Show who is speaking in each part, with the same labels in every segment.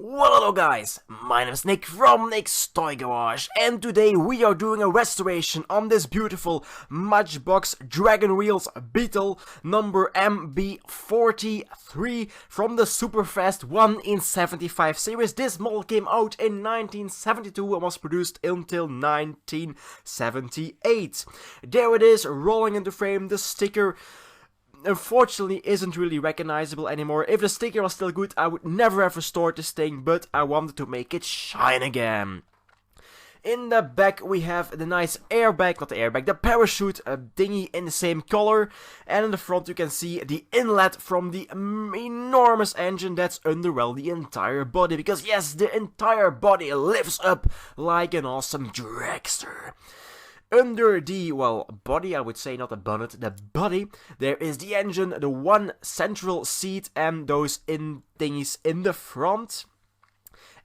Speaker 1: Well, hello guys, my name is Nick from Nickstoygarage, and today we are doing a restoration on this beautiful Matchbox Dragon Wheels Beetle number MB43 from the super fast 1 in 75 series. This model came out in 1972 and was produced until 1978. There it is, rolling into frame. The sticker unfortunately isn't really recognizable anymore. If the sticker was still good, I would never have restored this thing, but I wanted to make it shine again. In the back we have the nice airbag, not the airbag, the parachute thingy in the same color. And in the front you can see the inlet from the enormous engine that's under, well, the entire body. Because yes, the entire body lifts up like an awesome dragster. Under the, well, body, I would say, not the bonnet, the body, there is the engine, the one central seat, and those thingies in the front.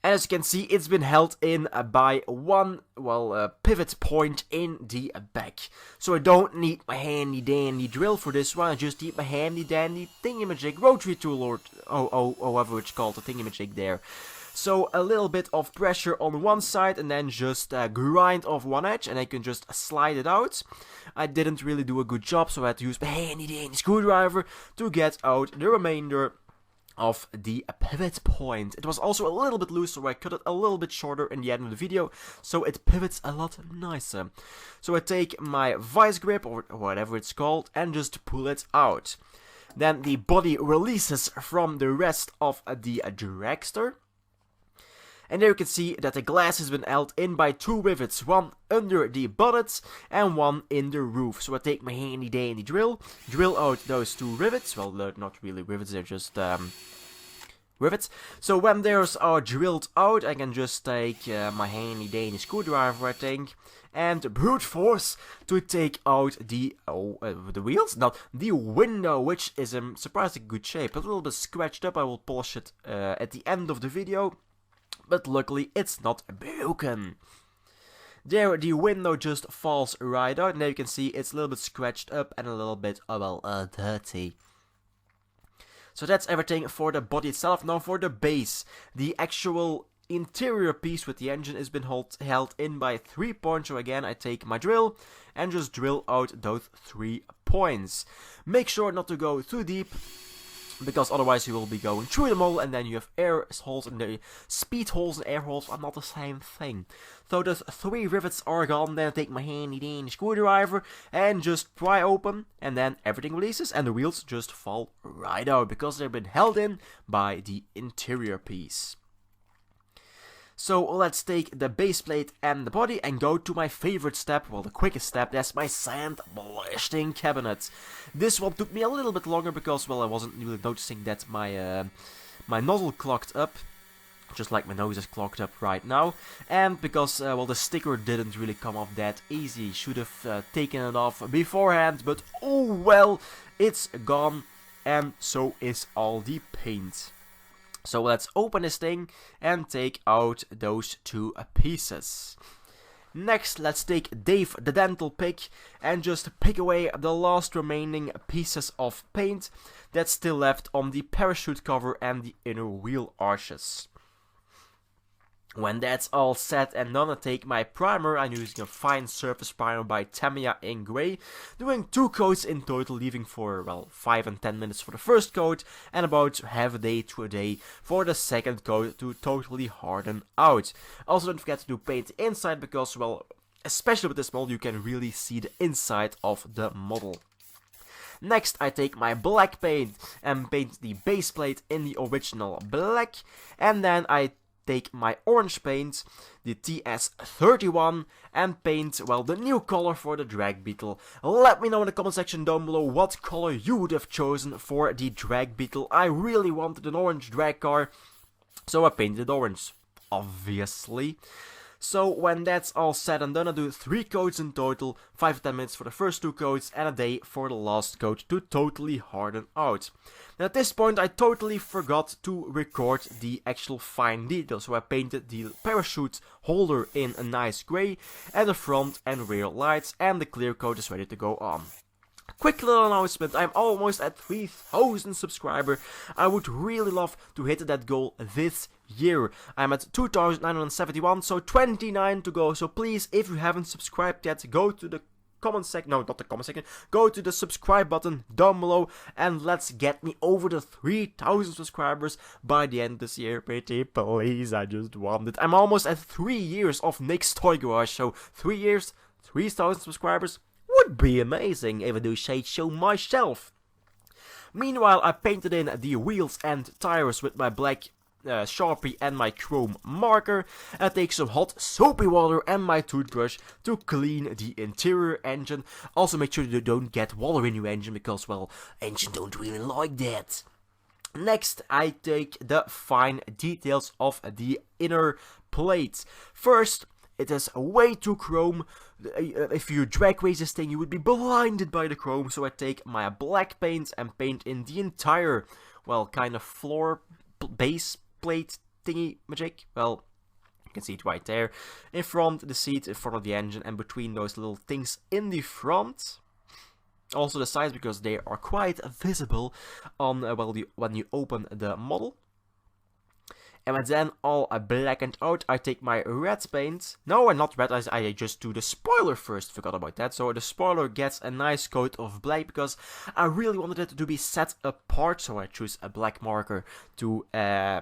Speaker 1: And as you can see, it's been held in by one, well, pivot point in the back. So I don't need my handy dandy drill for this one, I just need my handy dandy thingamajig rotary tool, or however it's called, the thingamajig there. So a little bit of pressure on one side and then just grind off one edge and I can just slide it out. I didn't really do a good job, so I had to use my handy dandy screwdriver to get out the remainder of the pivot point. It was also a little bit loose, so I cut it a little bit shorter in the end of the video, so it pivots a lot nicer. So I take my vice grip, or whatever it's called, and just pull it out. Then the body releases from the rest of the dragster. And there you can see that the glass has been held in by two rivets, one under the bonnet and one in the roof. So I take my handy dandy drill out those two rivets. Well, they're not really rivets, they're just rivets. So when those are drilled out, I can just take my handy dandy screwdriver, I think, and brute force to take out the wheels? No, the window, which is in surprisingly good shape. A little bit scratched up, I will polish it at the end of the video. But luckily it's not broken. There the window just falls right out, and there you can see it's a little bit scratched up and a little bit, dirty. So that's everything for the body itself. Now for the base, the actual interior piece with the engine has been held in by 3 points. So again, I take my drill and just drill out those 3 points. Make sure not to go too deep, because otherwise you will be going through them all, and then you have air holes, and the speed holes and air holes are not the same thing. So those 3 rivets are gone. Then I take my handy dandy screwdriver and just pry open, and then everything releases and the wheels just fall right out because they've been held in by the interior piece. So let's take the base plate and the body and go to my favorite step, well, the quickest step. That's my sand blasting cabinet. This one took me a little bit longer because, well, I wasn't really noticing that my my nozzle clogged up, just like my nose is clogged up right now, and because, well, the sticker didn't really come off that easy. Should have taken it off beforehand, but oh well, it's gone, and so is all the paint. So let's open this thing and take out those 2 pieces. Next, let's take Dave the dental pick and just pick away the last remaining pieces of paint that's still left on the parachute cover and the inner wheel arches. When that's all set and done, I take my primer. I'm using a fine surface primer by Tamiya in grey, doing 2 coats in total, leaving for, well, 5 and 10 minutes for the first coat and about half a day to a day for the second coat to totally harden out. Also, don't forget to do paint inside because, well, especially with this model, you can really see the inside of the model. Next, I take my black paint and paint the base plate in the original black, and then I take my orange paint, the TS31, and paint, well, the new color for the drag beetle. Let me know in the comment section down below what color you would have chosen for the drag beetle. I really wanted an orange drag car, so I painted orange, obviously. So when that's all said and done, I do 3 coats in total, 5 to 10 minutes for the first 2 coats and a day for the last coat to totally harden out. Now at this point I totally forgot to record the actual fine details, so I painted the parachute holder in a nice grey and the front and rear lights, and the clear coat is ready to go on. quick little announcement, I'm almost at 3,000 subscribers. I would really love to hit that goal this year. I'm at 2,971, so 29 to go. So please, if you haven't subscribed yet, go to the comment section, no, not the comment section, go to the subscribe button down below and let's get me over the 3,000 subscribers by the end of this year. Pretty please, I just want it. I'm almost at 3 years of Nickstoygarage, so 3 years, 3,000 subscribers would be amazing if I do say so myself. Meanwhile, I painted in the wheels and tires with my black Sharpie and my chrome marker. I take some hot soapy water and my toothbrush to clean the interior engine. Also make sure you don't get water in your engine because, well, engine don't really like that. Next, I take the fine details of the inner plate. First, it is way too chrome. If you drag race this thing, you would be blinded by the chrome. So I take my black paint and paint in the entire, well, kind of floor base plate thingy magic. Well, you can see it right there. In front, the seat, in front of the engine, and between those little things in the front. Also the sides, because they are quite visible on, well, when you open the model. And when then all blackened out, I take my red paint. No, not red, I just do the spoiler first, forgot about that. So the spoiler gets a nice coat of black, because I really wanted it to be set apart. So I choose a black marker to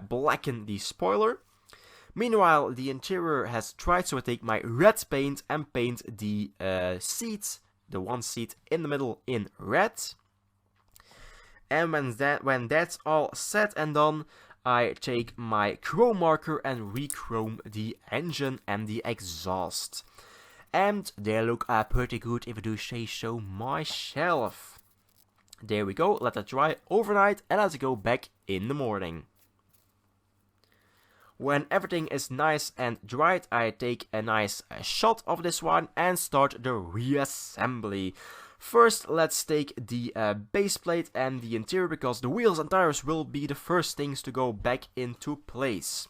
Speaker 1: blacken the spoiler. Meanwhile, the interior has dried, so I take my red paint and paint the seat, the one seat in the middle, in red. And when that's all set and done, I take my chrome marker and re-chrome the engine and the exhaust. And they look pretty good if I do say so myself. There we go, let that dry overnight and let's go back in the morning. When everything is nice and dried, I take a nice shot of this one and start the reassembly. First, let's take the base plate and the interior, because the wheels and tires will be the first things to go back into place.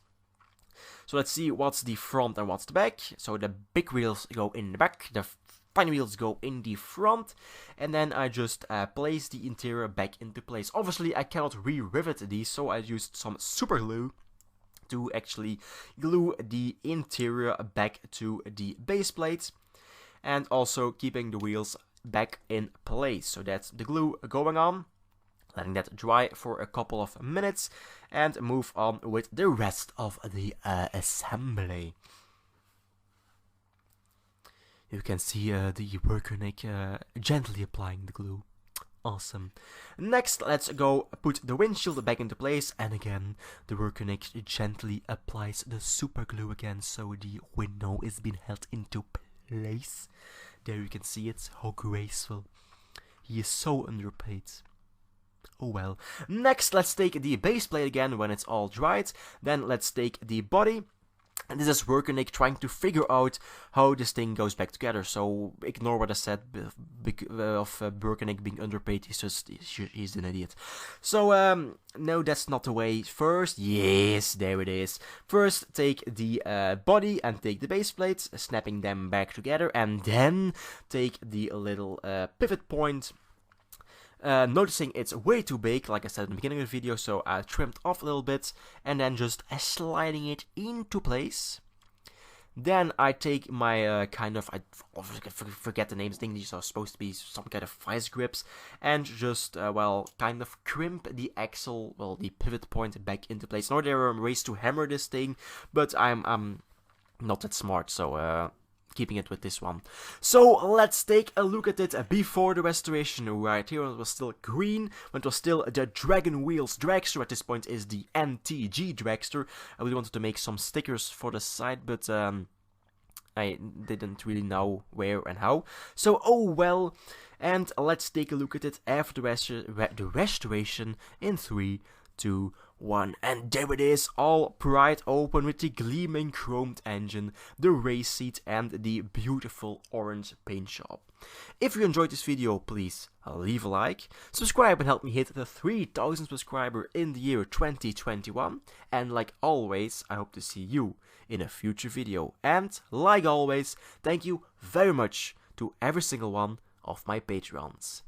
Speaker 1: So let's see what's the front and what's the back. So the big wheels go in the back, the tiny wheels go in the front, and then I just place the interior back into place. Obviously, I cannot re-rivet these, so I used some super glue to actually glue the interior back to the base plate, and also keeping the wheels back in place. So that's the glue going on, letting that dry for a couple of minutes, and move on with the rest of the assembly. You can see the worker Nick gently applying the glue. Awesome. Next, let's go put the windshield back into place, and again, the worker Nick gently applies the super glue again, so the window is being held into place. There you can see it, how graceful. He is so underpaid. Oh well. Next, let's take the base plate again when it's all dried. Then let's take the body. And this is worker Nick trying to figure out how this thing goes back together. So ignore what I said of worker Nick being underpaid. He's an idiot. So no, that's not the way. First, yes, there it is. First, take the body and take the base plates, snapping them back together, and then take the little pivot point. Noticing it's way too big, like I said in the beginning of the video, so I trimmed off a little bit, and then just sliding it into place. Then I take my kind of, I forget the names, these are supposed to be some kind of vice grips, and just, well, kind of crimp the axle, well, the pivot point back into place. Now there are ways to hammer this thing, but I'm not that smart, so keeping it with this one. So let's take a look at it before the restoration. Right here it was still green, when it was still the Dragon Wheels dragster. At this point is the NTG dragster. I really wanted to make some stickers for the side, but I didn't really know where and how. So oh well, and let's take a look at it after the restoration in 3, 2, 1, and there it is, all pried open with the gleaming chromed engine, the race seat, and the beautiful orange paint job. If you enjoyed this video, please leave a like, subscribe and help me hit the 3,000 subscriber in the year 2021, and like always, I hope to see you in a future video. And like always, thank you very much to every single one of my Patreons.